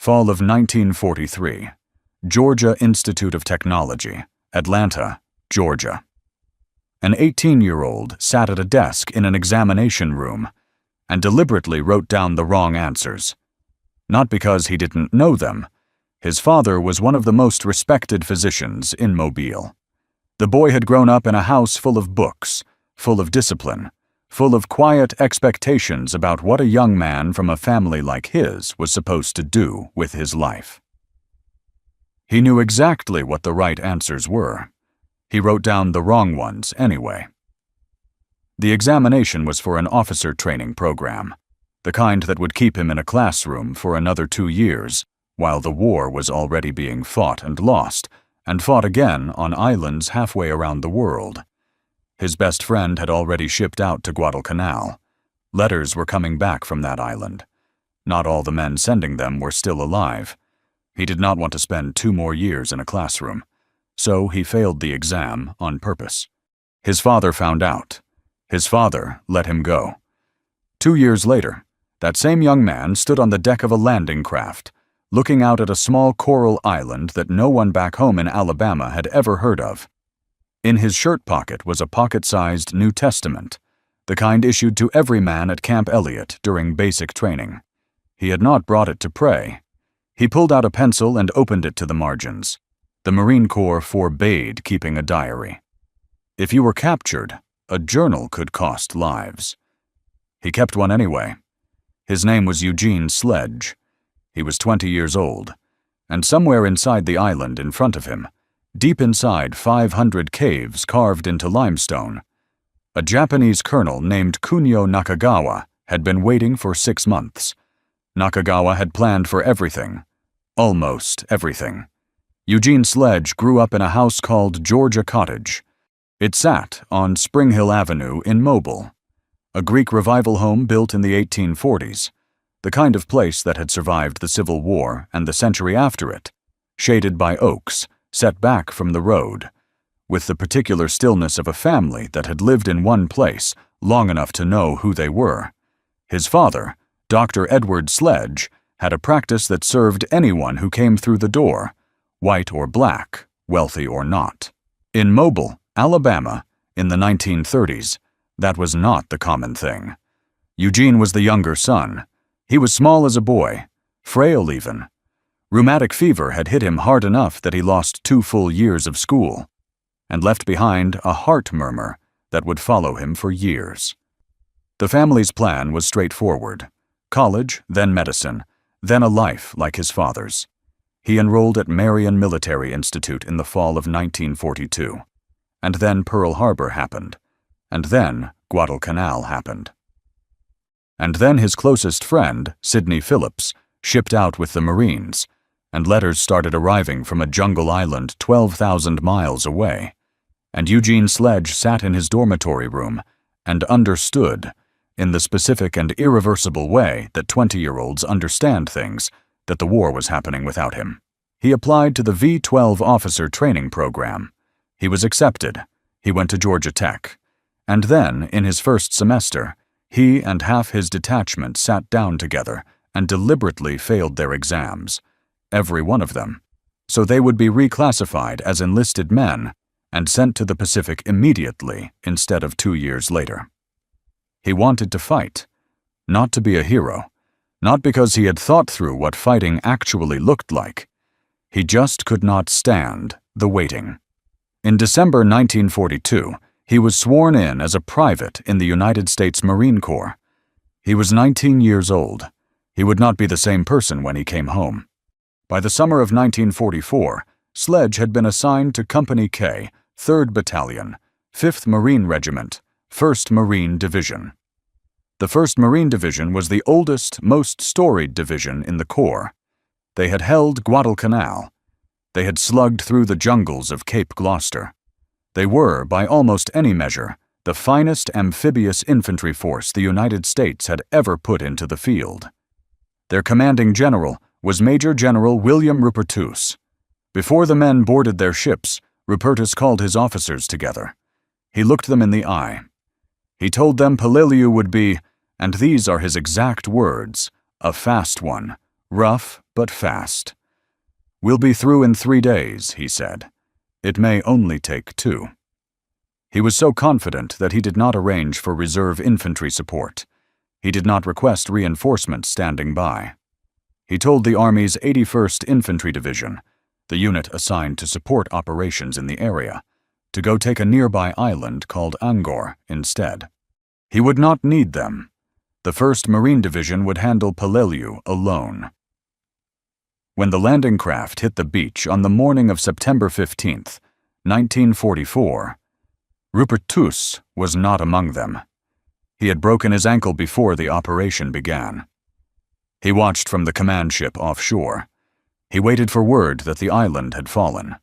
Fall of 1943. Georgia Institute of Technology, Atlanta, Georgia. An 18-year-old sat at a desk in an examination room and deliberately wrote down the wrong answers. Not because he didn't know them. His father was one of the most respected physicians in Mobile. The boy had grown up in a house full of books, full of discipline, full of quiet expectations about what a young man from a family like his was supposed to do with his life. He knew exactly what the right answers were. He wrote down the wrong ones anyway. The examination was for an officer training program, the kind that would keep him in a classroom for another 2 years, while the war was already being fought and lost, and fought again on islands halfway around the world. His best friend had already shipped out to Guadalcanal. Letters were coming back from that island. Not all the men sending them were still alive. He did not want to spend 2 more years in a classroom, so he failed the exam on purpose. His father found out. His father let him go. 2 years later, that same young man stood on the deck of a landing craft, looking out at a small coral island that no one back home in Alabama had ever heard of. In his shirt pocket was a pocket-sized New Testament, the kind issued to every man at Camp Elliott during basic training. He had not brought it to pray. He pulled out a pencil and opened it to the margins. The Marine Corps forbade keeping a diary. If you were captured, a journal could cost lives. He kept one anyway. His name was Eugene Sledge. He was 20 years old, and somewhere inside the island in front of him, deep inside 500 caves carved into limestone, a Japanese colonel named Kunio Nakagawa had been waiting for 6 months. Nakagawa had planned for everything, almost everything. Eugene Sledge grew up in a house called Georgia Cottage. It sat on Spring Hill Avenue in Mobile, a Greek revival home built in the 1840s, the kind of place that had survived the Civil War and the century after it, shaded by oaks, set back from the road, with the particular stillness of a family that had lived in one place long enough to know who they were. His father, Dr. Edward Sledge, had a practice that served anyone who came through the door, white or black, wealthy or not. In Mobile, Alabama, in the 1930s, that was not the common thing. Eugene was the younger son. He was small as a boy, frail even. Rheumatic fever had hit him hard enough that he lost 2 full years of school, and left behind a heart murmur that would follow him for years. The family's plan was straightforward: college, then medicine, then a life like his father's. He enrolled at Marion Military Institute in the fall of 1942, and then Pearl Harbor happened, and then Guadalcanal happened. And then his closest friend, Sidney Phillips, shipped out with the Marines, and letters started arriving from a jungle island 12,000 miles away, and Eugene Sledge sat in his dormitory room and understood, in the specific and irreversible way that 20-year-olds understand things, that the war was happening without him. He applied to the V-12 officer training program. He was accepted. He went to Georgia Tech. And then, in his first semester, he and half his detachment sat down together and deliberately failed their exams, every one of them, so they would be reclassified as enlisted men and sent to the Pacific immediately instead of 2 years later. He wanted to fight, not to be a hero, not because he had thought through what fighting actually looked like. He just could not stand the waiting. In December 1942, he was sworn in as a private in the United States Marine Corps. He was 19 years old. He would not be the same person when he came home. By the summer of 1944, Sledge had been assigned to Company K, 3rd Battalion, 5th Marine Regiment, 1st Marine Division. The 1st Marine Division was the oldest, most storied division in the Corps. They had held Guadalcanal. They had slugged through the jungles of Cape Gloucester. They were, by almost any measure, the finest amphibious infantry force the United States had ever put into the field. Their commanding general was Major General William Rupertus. Before the men boarded their ships, Rupertus called his officers together. He looked them in the eye. He told them Peleliu would be, and these are his exact words, a fast one, rough, but fast. "We'll be through in 3 days," he said. "It may only take 2. He was so confident that he did not arrange for reserve infantry support. He did not request reinforcements standing by. He told the Army's 81st Infantry Division, the unit assigned to support operations in the area, to go take a nearby island called Angkor instead. He would not need them. The 1st Marine Division would handle Peleliu alone. When the landing craft hit the beach on the morning of September 15, 1944, Rupert Tuss was not among them. He had broken his ankle before the operation began. He watched from the command ship offshore. He waited for word that the island had fallen.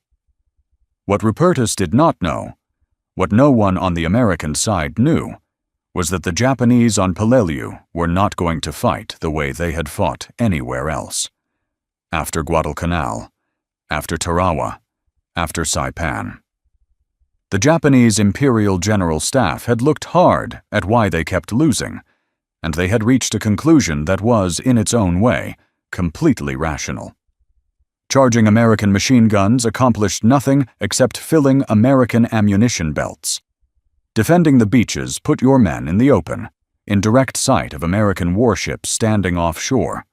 What Rupertus did not know, what no one on the American side knew, was that the Japanese on Peleliu were not going to fight the way they had fought anywhere else. After Guadalcanal, after Tarawa, after Saipan. The Japanese Imperial General Staff had looked hard at why they kept losing, and they had reached a conclusion that was, in its own way, completely rational. Charging American machine guns accomplished nothing except filling American ammunition belts. Defending the beaches put your men in the open, in direct sight of American warships standing offshore.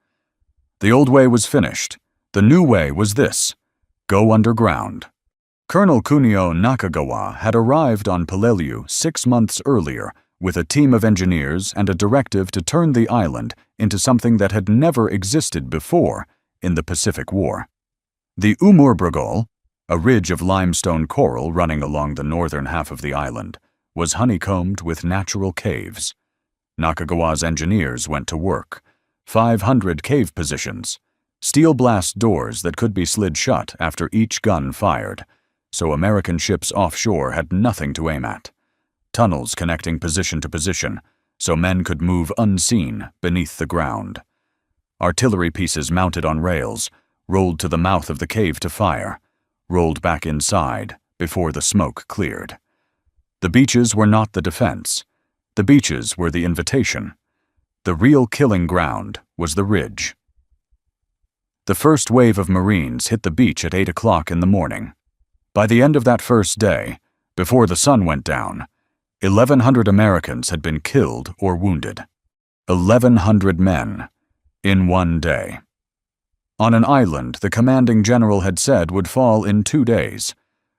The old way was finished. The new way was this: go underground. Colonel Kunio Nakagawa had arrived on Peleliu 6 months earlier with a team of engineers and a directive to turn the island into something that had never existed before in the Pacific War. The Umurbrugol, a ridge of limestone coral running along the northern half of the island, was honeycombed with natural caves. Nakagawa's engineers went to work. 500 cave positions, steel blast doors that could be slid shut after each gun fired, so American ships offshore had nothing to aim at. Tunnels connecting position to position, so men could move unseen beneath the ground. Artillery pieces mounted on rails, rolled to the mouth of the cave to fire, rolled back inside before the smoke cleared. The beaches were not the defense. The beaches were the invitation. The real killing ground was the ridge. The first wave of Marines hit the beach at 8 o'clock in the morning. By the end of that first day, before the sun went down, 1,100 Americans had been killed or wounded. 1,100 men in one day. On an island the commanding general had said would fall in 2 days,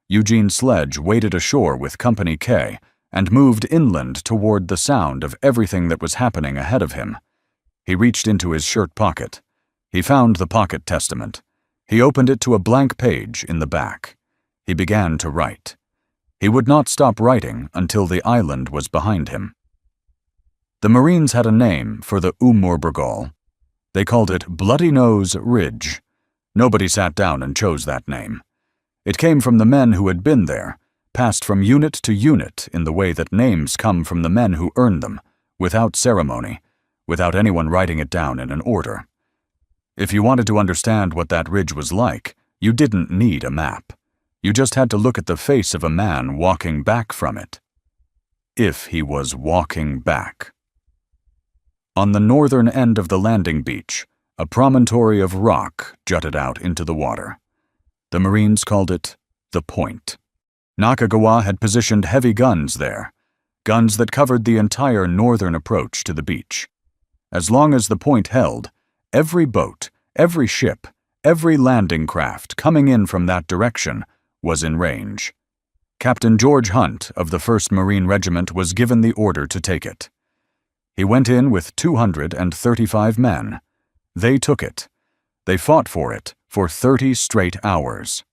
Eugene Sledge waded ashore with Company K and moved inland toward the sound of everything that was happening ahead of him. He reached into his shirt pocket. He found the pocket testament. He opened it to a blank page in the back. He began to write. He would not stop writing until the island was behind him. The Marines had a name for the Umurbrugol. They called it Bloody Nose Ridge. Nobody sat down and chose that name. It came from the men who had been there, passed from unit to unit in the way that names come from the men who earned them, without ceremony, without anyone writing it down in an order. If you wanted to understand what that ridge was like, you didn't need a map. You just had to look at the face of a man walking back from it. If he was walking back. On the northern end of the landing beach, a promontory of rock jutted out into the water. The Marines called it the Point. Nakagawa had positioned heavy guns there, guns that covered the entire northern approach to the beach. As long as the point held, every boat, every ship, every landing craft coming in from that direction was in range. Captain George Hunt of the 1st Marine Regiment was given the order to take it. He went in with 235 men. They took it. They fought for it for 30 straight hours.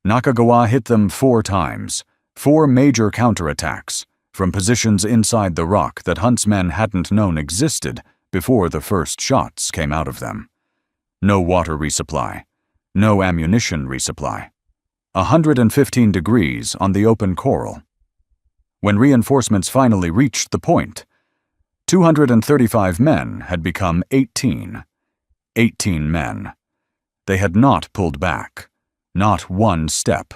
Nakagawa hit them 4 times, 4 major counterattacks, from positions inside the rock that Hunt's men hadn't known existed before the first shots came out of them. No water resupply, no ammunition resupply. 115 degrees on the open coral. When reinforcements finally reached the point, 235 men had become 18. 18 men. They had not pulled back, not one step.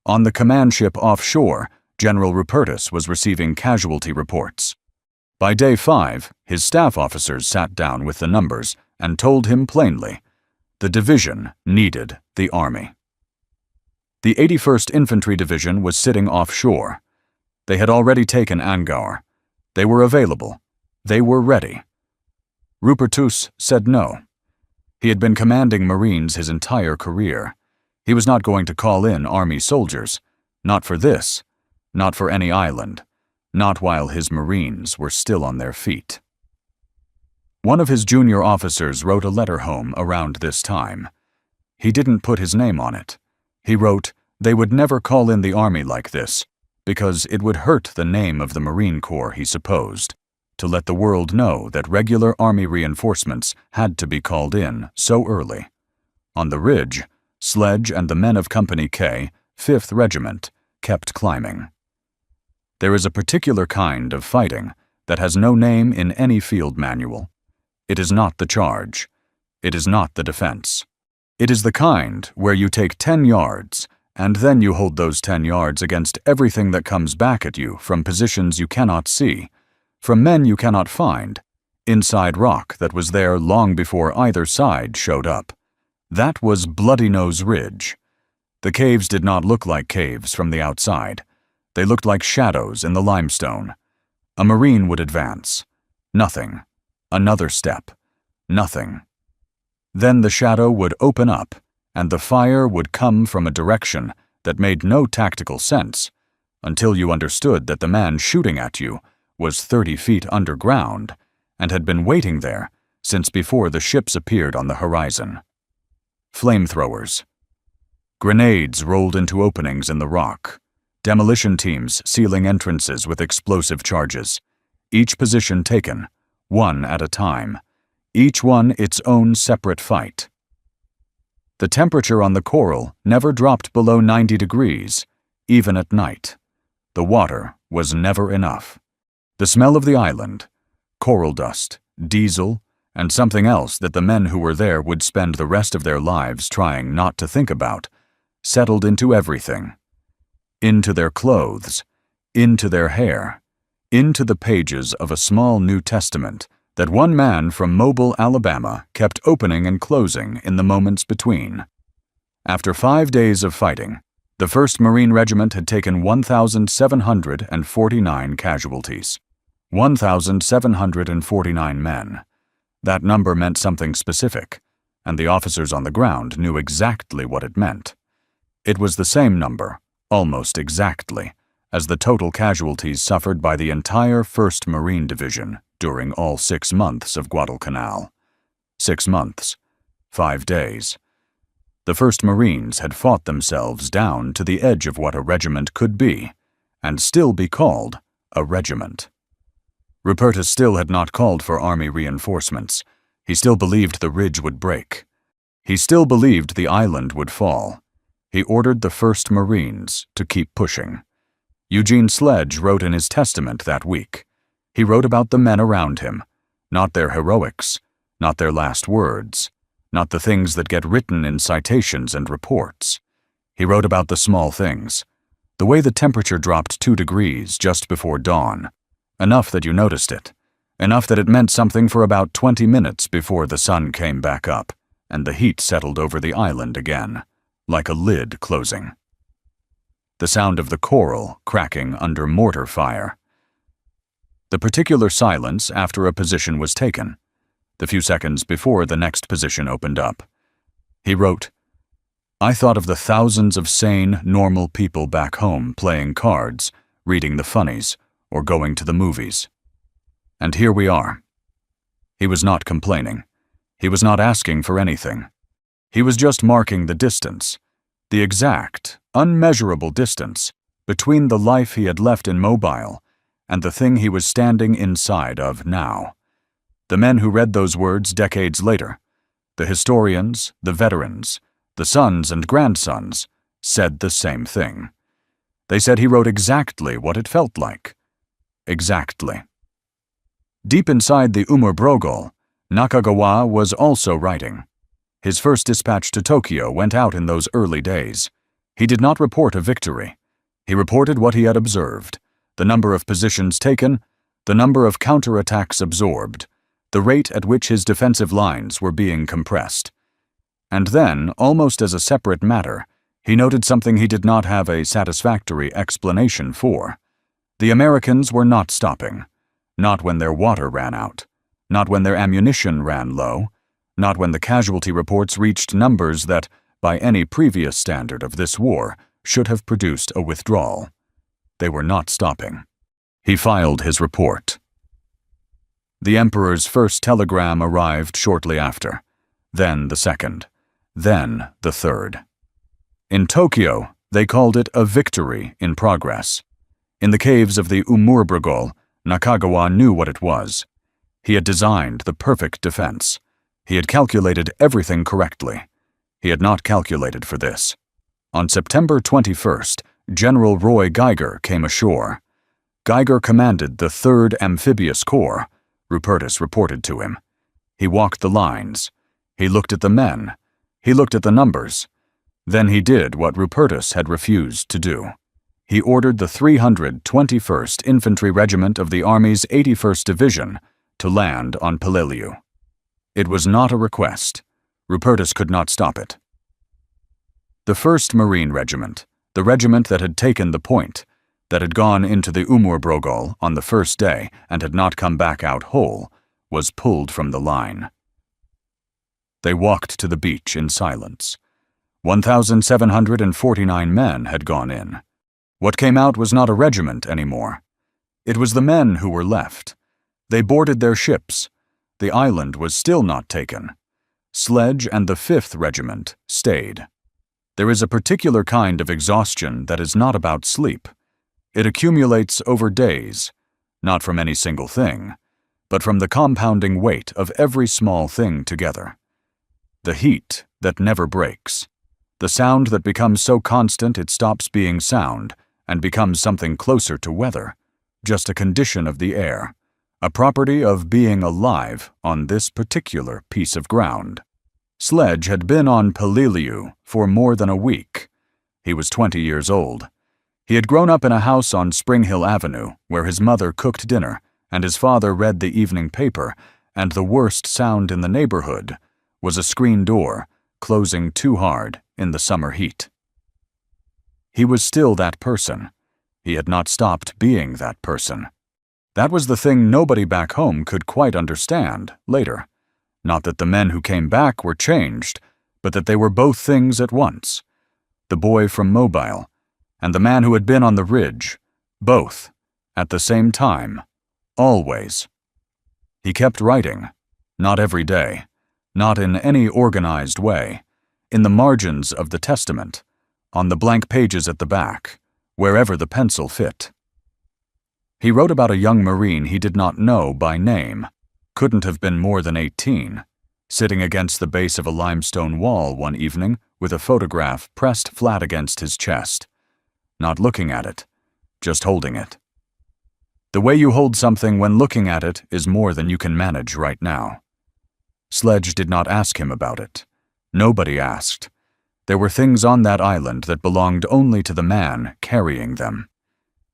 On the command ship offshore, General Rupertus was receiving casualty reports. By day 5, his staff officers sat down with the numbers and told him plainly, The division needed the army. The 81st Infantry Division was sitting offshore. They had already taken Angkor. They were available. They were ready. Rupertus said no. He had been commanding Marines his entire career. He was not going to call in army soldiers. Not for this. Not for any island. Not while his Marines were still on their feet. One of his junior officers wrote a letter home around this time. He didn't put his name on it. He wrote, they would never call in the army like this, because it would hurt the name of the Marine Corps, he supposed, to let the world know that regular army reinforcements had to be called in so early. On the ridge, Sledge and the men of Company K, 5th Regiment, kept climbing. There is a particular kind of fighting that has no name in any field manual. It is not the charge. It is not the defense. It is the kind where you take 10 yards, and then you hold those 10 yards against everything that comes back at you from positions you cannot see, from men you cannot find, inside rock that was there long before either side showed up. That was Bloody Nose Ridge. The caves did not look like caves from the outside. They looked like shadows in the limestone. A Marine would advance. Nothing. Another step. Nothing. Then the shadow would open up, and the fire would come from a direction that made no tactical sense, until you understood that the man shooting at you was 30 feet underground and had been waiting there since before the ships appeared on the horizon. Flamethrowers. Grenades rolled into openings in the rock. Demolition teams sealing entrances with explosive charges. Each position taken, one at a time. Each one its own separate fight. The temperature on the coral never dropped below 90 degrees, even at night. The water was never enough. The smell of the island, coral dust, diesel, and something else that the men who were there would spend the rest of their lives trying not to think about, settled into everything. Into their clothes, into their hair, into the pages of a small New Testament that one man from Mobile, Alabama, kept opening and closing in the moments between. After 5 days of fighting, the 1st Marine Regiment had taken 1,749 casualties. 1,749 men. That number meant something specific, and the officers on the ground knew exactly what it meant. It was the same number, almost exactly, as the total casualties suffered by the entire 1st Marine Division during all 6 months of Guadalcanal. 6 months. 5 days. The 1st Marines had fought themselves down to the edge of what a regiment could be, and still be called a regiment. Rupertus still had not called for army reinforcements. He still believed the ridge would break. He still believed the island would fall. He ordered the 1st Marines to keep pushing. Eugene Sledge wrote in his testament that week. He wrote about the men around him, not their heroics, not their last words, not the things that get written in citations and reports. He wrote about the small things, the way the temperature dropped 2 degrees just before dawn, enough that you noticed it, enough that it meant something for about 20 minutes before the sun came back up and the heat settled over the island again, like a lid closing. The sound of the coral cracking under mortar fire. The particular silence after a position was taken, the few seconds before the next position opened up. He wrote, I thought of the thousands of sane, normal people back home playing cards, reading the funnies, or going to the movies. And here we are. He was not complaining. He was not asking for anything. He was just marking the distance, the exact, unmeasurable distance between the life he had left in Mobile and the thing he was standing inside of now. The men who read those words decades later, the historians, the veterans, the sons and grandsons, said the same thing. They said he wrote exactly what it felt like. Exactly. Deep inside the Umur-Brogol, Nakagawa was also writing. His first dispatch to Tokyo went out in those early days. He did not report a victory. He reported what he had observed, the number of positions taken, the number of counterattacks absorbed, the rate at which his defensive lines were being compressed. And then, almost as a separate matter, he noted something he did not have a satisfactory explanation for. The Americans were not stopping. Not when their water ran out. Not when their ammunition ran low. Not when the casualty reports reached numbers that, by any previous standard of this war, should have produced a withdrawal. They were not stopping. He filed his report. The Emperor's first telegram arrived shortly after, then the second, then the third. In Tokyo, they called it a victory in progress. In the caves of the Umurbrogol, Nakagawa knew what it was. He had designed the perfect defense. He had calculated everything correctly. He had not calculated for this. On September 21st, General Roy Geiger came ashore. Geiger commanded the 3rd Amphibious Corps, Rupertus reported to him. He walked the lines. He looked at the men. He looked at the numbers. Then he did what Rupertus had refused to do. He ordered the 321st Infantry Regiment of the Army's 81st Division to land on Peleliu. It was not a request. Rupertus could not stop it. The 1st Marine Regiment, the regiment that had taken the point, that had gone into the Umurbrogol on the first day and had not come back out whole, was pulled from the line. They walked to the beach in silence. 1,749 men had gone in. What came out was not a regiment anymore. It was the men who were left. They boarded their ships. The island was still not taken. Sledge and the 5th Regiment stayed. There is a particular kind of exhaustion that is not about sleep. It accumulates over days, not from any single thing, but from the compounding weight of every small thing together. The heat that never breaks. The sound that becomes so constant it stops being sound and becomes something closer to weather, just a condition of the air, a property of being alive on this particular piece of ground. Sledge had been on Peleliu for more than a week. He was 20 years old. He had grown up in a house on Spring Hill Avenue where his mother cooked dinner and his father read the evening paper, and the worst sound in the neighborhood was a screen door closing too hard in the summer heat. He was still that person. He had not stopped being that person. That was the thing nobody back home could quite understand later. Not that the men who came back were changed, but that they were both things at once. The boy from Mobile and the man who had been on the ridge, both, at the same time, always. He kept writing, not every day, not in any organized way, in the margins of the Testament, on the blank pages at the back, wherever the pencil fit. He wrote about a young Marine he did not know by name, couldn't have been more than 18, sitting against the base of a limestone wall one evening with a photograph pressed flat against his chest, not looking at it, just holding it. The way you hold something when looking at it is more than you can manage right now. Sledge did not ask him about it. Nobody asked. There were things on that island that belonged only to the man carrying them.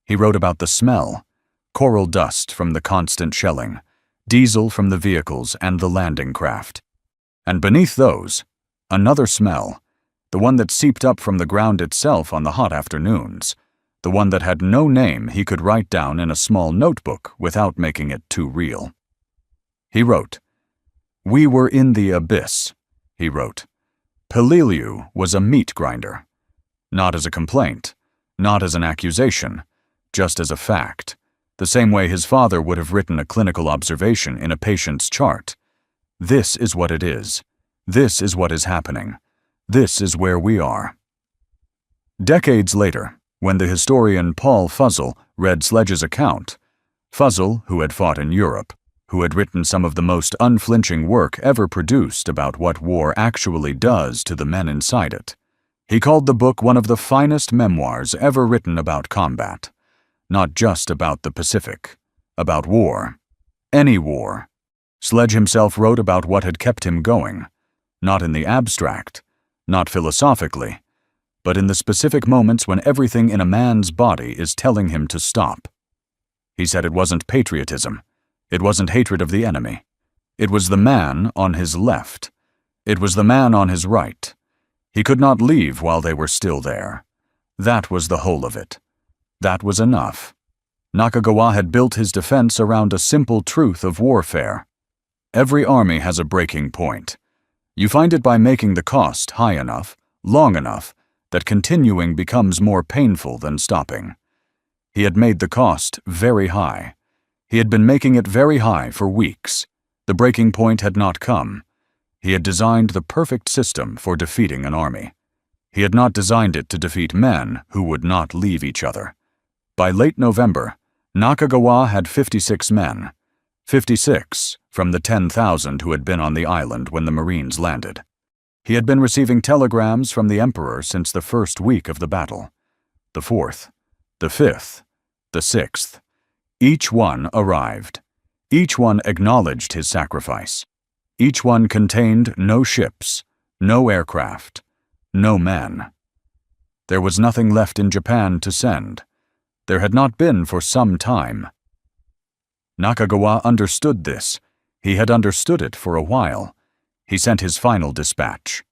He wrote about the smell, coral dust from the constant shelling, diesel from the vehicles and the landing craft. And beneath those, another smell, the one that seeped up from the ground itself on the hot afternoons, the one that had no name he could write down in a small notebook without making it too real. He wrote, "We were in the abyss," he wrote. Peleliu was a meat grinder. Not as a complaint, not as an accusation, just as a fact, the same way his father would have written a clinical observation in a patient's chart. This is what it is. This is what is happening. This is where we are. Decades later, when the historian Paul Fussell read Sledge's account, Fussell, who had fought in Europe, who had written some of the most unflinching work ever produced about what war actually does to the men inside it, he called the book one of the finest memoirs ever written about combat. Not just about the Pacific, about war. Any war. Sledge himself wrote about what had kept him going, not in the abstract, not philosophically, but in the specific moments when everything in a man's body is telling him to stop. He said it wasn't patriotism. It wasn't hatred of the enemy. It was the man on his left. It was the man on his right. He could not leave while they were still there. That was the whole of it. That was enough. Nakagawa had built his defense around a simple truth of warfare. Every army has a breaking point. You find it by making the cost high enough, long enough, that continuing becomes more painful than stopping. He had made the cost very high. He had been making it very high for weeks. The breaking point had not come. He had designed the perfect system for defeating an army. He had not designed it to defeat men who would not leave each other. By late November, Nakagawa had 56 men. 56 from the 10,000 who had been on the island when the Marines landed. He had been receiving telegrams from the Emperor since the first week of the battle. The 4th, the 5th, the 6th. Each one arrived. Each one acknowledged his sacrifice. Each one contained no ships, no aircraft, no men. There was nothing left in Japan to send. There had not been for some time. Nakagawa understood this. He had understood it for a while. He sent his final dispatch.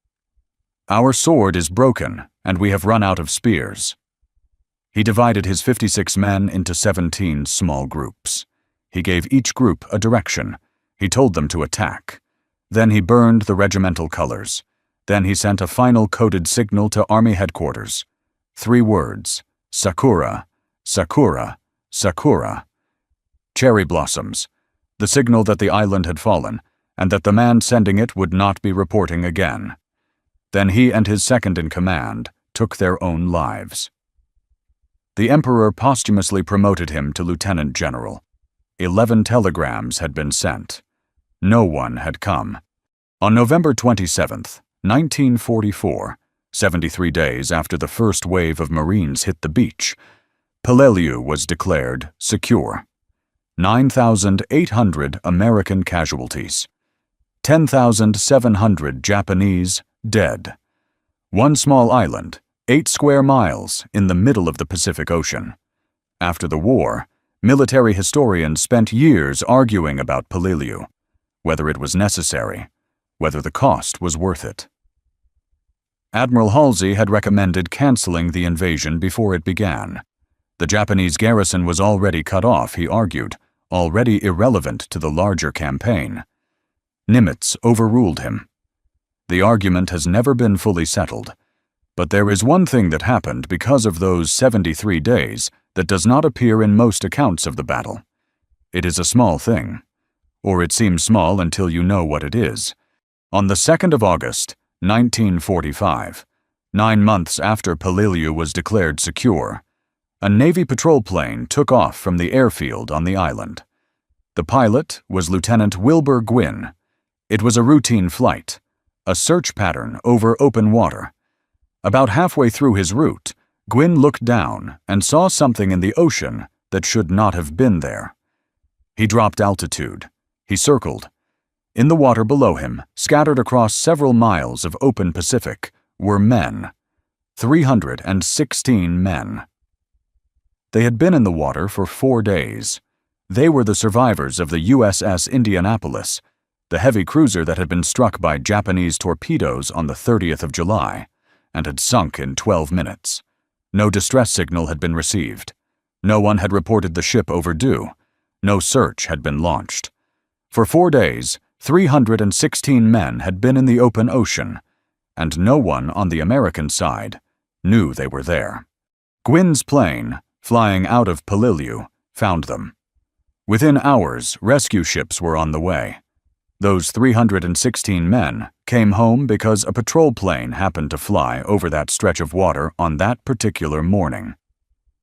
"Our sword is broken, and we have run out of spears." He divided his 56 men into 17 small groups. He gave each group a direction. He told them to attack. Then he burned the regimental colors. Then he sent a final coded signal to Army headquarters. 3 words: Sakura, Sakura, Sakura. Cherry blossoms, the signal that the island had fallen, and that the man sending it would not be reporting again. Then he and his second-in-command took their own lives. The Emperor posthumously promoted him to lieutenant general. 11 telegrams had been sent. No one had come. On November 27th, 1944, 73 days after the first wave of Marines hit the beach, Peleliu was declared secure. 9,800 American casualties. 10,700 Japanese dead. One small island, 8 square miles in the middle of the Pacific Ocean. After the war, military historians spent years arguing about Peleliu, whether it was necessary, whether the cost was worth it. Admiral Halsey had recommended canceling the invasion before it began. The Japanese garrison was already cut off, he argued, already irrelevant to the larger campaign. Nimitz overruled him. The argument has never been fully settled, but there is one thing that happened because of those 73 days that does not appear in most accounts of the battle. It is a small thing, or it seems small until you know what it is. On the 2nd of August, 1945, 9 months after Peleliu was declared secure, a Navy patrol plane took off from the airfield on the island. The pilot was Lieutenant Wilbur Gwynn. It was a routine flight, a search pattern over open water. About halfway through his route, Gwynn looked down and saw something in the ocean that should not have been there. He dropped altitude. He circled. In the water below him, scattered across several miles of open Pacific, were men. 316 men. They had been in the water for 4 days. They were the survivors of the USS Indianapolis, the heavy cruiser that had been struck by Japanese torpedoes on the 30th of July and had sunk in 12 minutes. No distress signal had been received. No one had reported the ship overdue. No search had been launched. For 4 days, 316 men had been in the open ocean, and no one on the American side knew they were there. Gwynn's plane, flying out of Peleliu, found them. Within hours, rescue ships were on the way. Those 316 men came home because a patrol plane happened to fly over that stretch of water on that particular morning.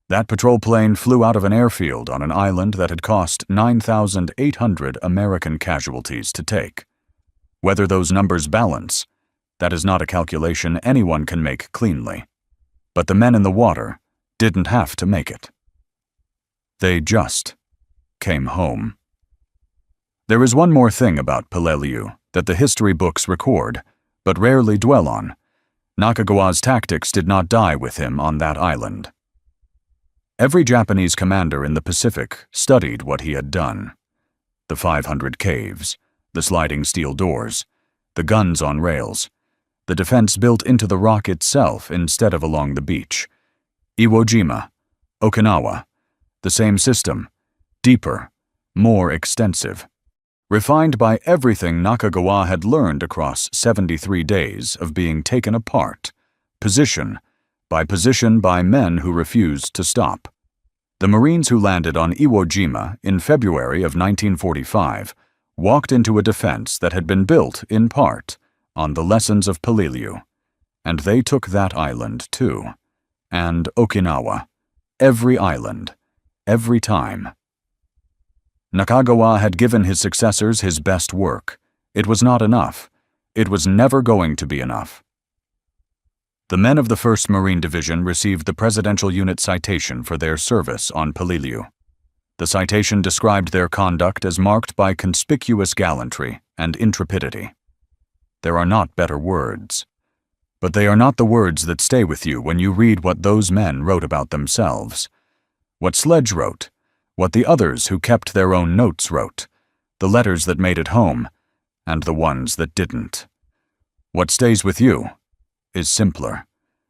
That patrol plane flew out of an airfield on an island that had cost 9,800 American casualties to take. Whether those numbers balance, that is not a calculation anyone can make cleanly. But the men in the water didn't have to make it. They just came home. There is one more thing about Peleliu that the history books record, but rarely dwell on. Nakagawa's tactics did not die with him on that island. Every Japanese commander in the Pacific studied what he had done. The 500 caves, the sliding steel doors, the guns on rails, the defense built into the rock itself instead of along the beach. Iwo Jima, Okinawa, the same system, deeper, more extensive, refined by everything Nakagawa had learned across 73 days of being taken apart, position by men who refused to stop. The Marines who landed on Iwo Jima in February of 1945 walked into a defense that had been built, in part, on the lessons of Peleliu, and they took that island too, and Okinawa, every island, every time. Nakagawa had given his successors his best work. It was not enough. It was never going to be enough. The men of the 1st Marine Division received the Presidential Unit Citation for their service on Peleliu. The citation described their conduct as marked by conspicuous gallantry and intrepidity. There are not better words. But they are not the words that stay with you when you read what those men wrote about themselves. What Sledge wrote, what the others who kept their own notes wrote, the letters that made it home, and the ones that didn't. What stays with you is simpler.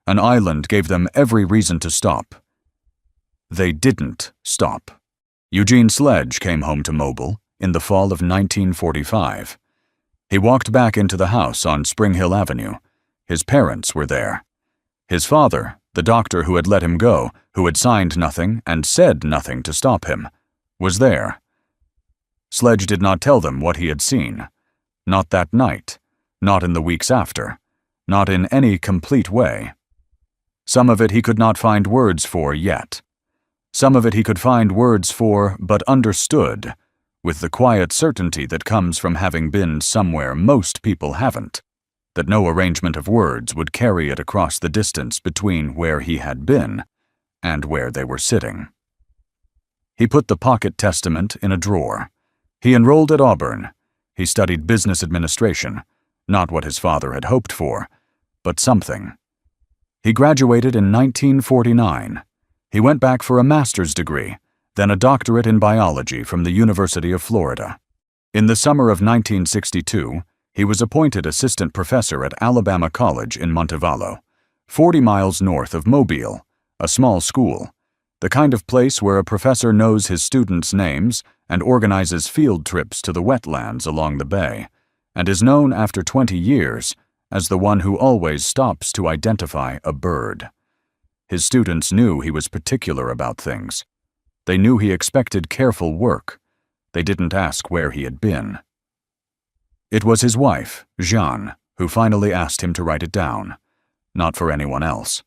An island gave them every reason to stop. They didn't stop. Eugene Sledge came home to Mobile in the fall of 1945. He walked back into the house on Spring Hill Avenue. His parents were there. His father, the doctor who had let him go, who had signed nothing and said nothing to stop him, was there. Sledge did not tell them what he had seen. Not that night. Not in the weeks after. Not in any complete way. Some of it he could not find words for yet. Some of it he could find words for but understood, with the quiet certainty that comes from having been somewhere most people haven't, that no arrangement of words would carry it across the distance between where he had been and where they were sitting. He put the pocket testament in a drawer. He enrolled at Auburn. He studied business administration, not what his father had hoped for, but something. He graduated in 1949. He went back for a master's degree, then a doctorate in biology from the University of Florida. In the summer of 1962, he was appointed assistant professor at Alabama College in Montevallo, 40 miles north of Mobile, a small school, the kind of place where a professor knows his students' names and organizes field trips to the wetlands along the bay, and is known after 20 years as the one who always stops to identify a bird. His students knew he was particular about things. They knew he expected careful work. They didn't ask where he had been. It was his wife, Jeanne, who finally asked him to write it down. Not for anyone else.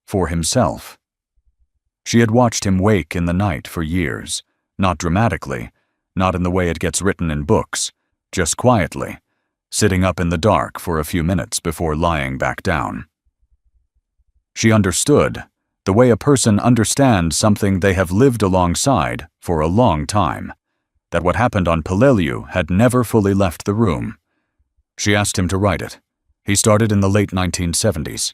For himself. She had watched him wake in the night for years, not dramatically, not in the way it gets written in books, just quietly, sitting up in the dark for a few minutes before lying back down. She understood, the way a person understands something they have lived alongside for a long time, that what happened on Peleliu had never fully left the room. She asked him to write it. He started in the late 1970s.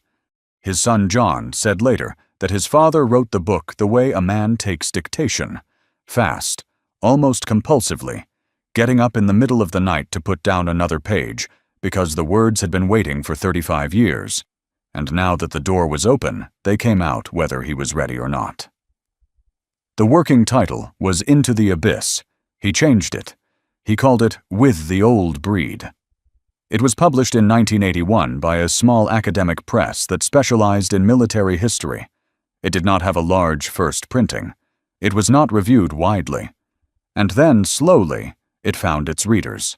His son John said later that his father wrote the book the way a man takes dictation, fast, almost compulsively, getting up in the middle of the night to put down another page because the words had been waiting for 35 years, and now that the door was open, they came out whether he was ready or not. The working title was Into the Abyss. He changed it. He called it With the Old Breed. It was published in 1981 by a small academic press that specialized in military history. It did not have a large first printing. It was not reviewed widely. And then, slowly, it found its readers.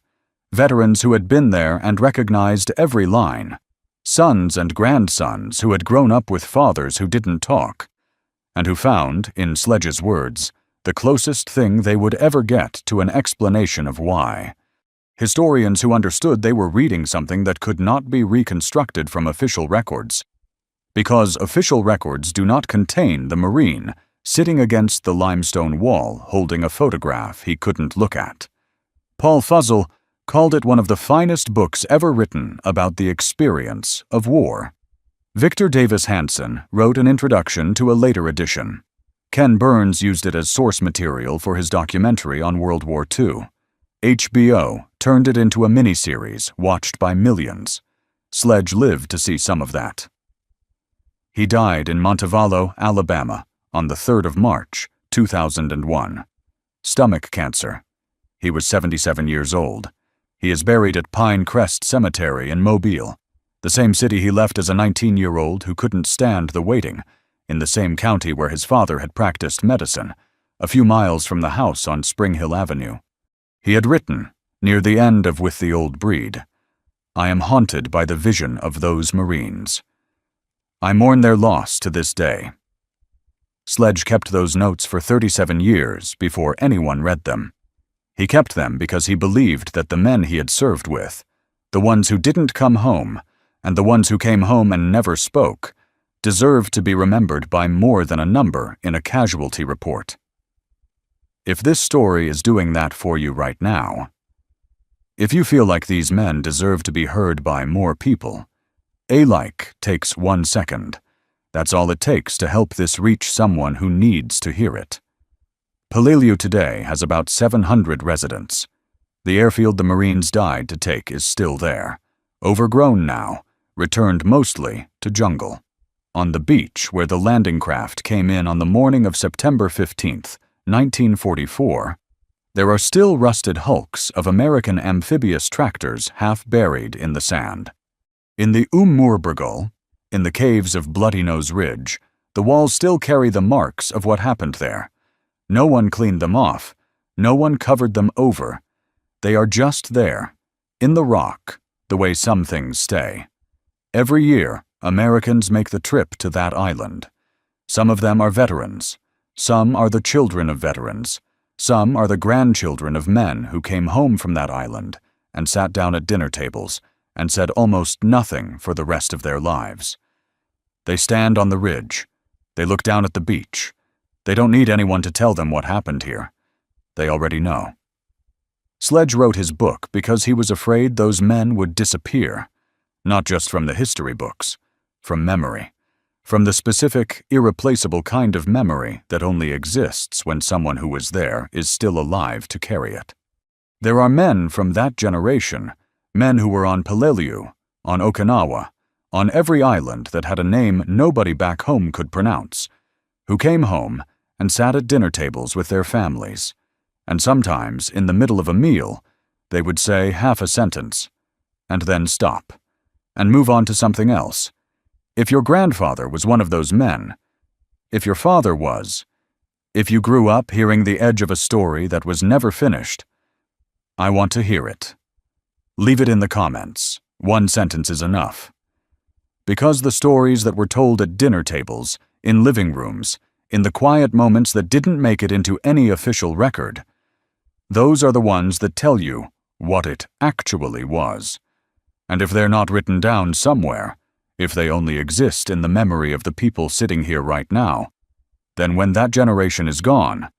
Veterans who had been there and recognized every line. Sons and grandsons who had grown up with fathers who didn't talk, and who found, in Sledge's words, the closest thing they would ever get to an explanation of why. Historians who understood they were reading something that could not be reconstructed from official records, because official records do not contain the Marine sitting against the limestone wall holding a photograph he couldn't look at. Paul Fussell called it one of the finest books ever written about the experience of war. Victor Davis Hanson wrote an introduction to a later edition. Ken Burns used it as source material for his documentary on World War II. HBO turned it into a miniseries watched by millions. Sledge lived to see some of that. He died in Montevallo, Alabama, on the 3rd of March, 2001. Stomach cancer. He was 77 years old. He is buried at Pine Crest Cemetery in Mobile, the same city he left as a 19-year-old who couldn't stand the waiting, in the same county where his father had practiced medicine, a few miles from the house on Spring Hill Avenue. He had written, near the end of With the Old Breed, "I am haunted by the vision of those Marines. I mourn their loss to this day." Sledge kept those notes for 37 years before anyone read them. He kept them because he believed that the men he had served with, the ones who didn't come home, and the ones who came home and never spoke, deserved to be remembered by more than a number in a casualty report. If this story is doing that for you right now, if you feel like these men deserve to be heard by more people, a like takes 1 second. That's all it takes to help this reach someone who needs to hear it. Peleliu today has about 700 residents. The airfield the Marines died to take is still there, overgrown now, returned mostly to jungle. On the beach where the landing craft came in on the morning of September 15th, 1944, there are still rusted hulks of American amphibious tractors half buried in the sand. In the Moorburgel, in the caves of Bloody Nose Ridge, the walls still carry the marks of what happened there. No one cleaned them off. No one covered them over. They are just there, in the rock, the way some things stay. Every year, Americans make the trip to that island. Some of them are veterans. Some are the children of veterans. Some are the grandchildren of men who came home from that island and sat down at dinner tables and said almost nothing for the rest of their lives. They stand on the ridge. They look down at the beach. They don't need anyone to tell them what happened here. They already know. Sledge wrote his book because he was afraid those men would disappear, not just from the history books, from memory, from the specific, irreplaceable kind of memory that only exists when someone who was there is still alive to carry it. There are men from that generation, men who were on Peleliu, on Okinawa, on every island that had a name nobody back home could pronounce, who came home and sat at dinner tables with their families, and sometimes, in the middle of a meal, they would say half a sentence, and then stop, and move on to something else. If your grandfather was one of those men, if your father was, if you grew up hearing the edge of a story that was never finished, I want to hear it. Leave it in the comments. 1 sentence is enough. Because the stories that were told at dinner tables, in living rooms, in the quiet moments that didn't make it into any official record, those are the ones that tell you what it actually was. And if they're not written down somewhere, if they only exist in the memory of the people sitting here right now, then when that generation is gone,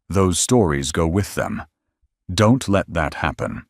those stories go with them. Don't let that happen.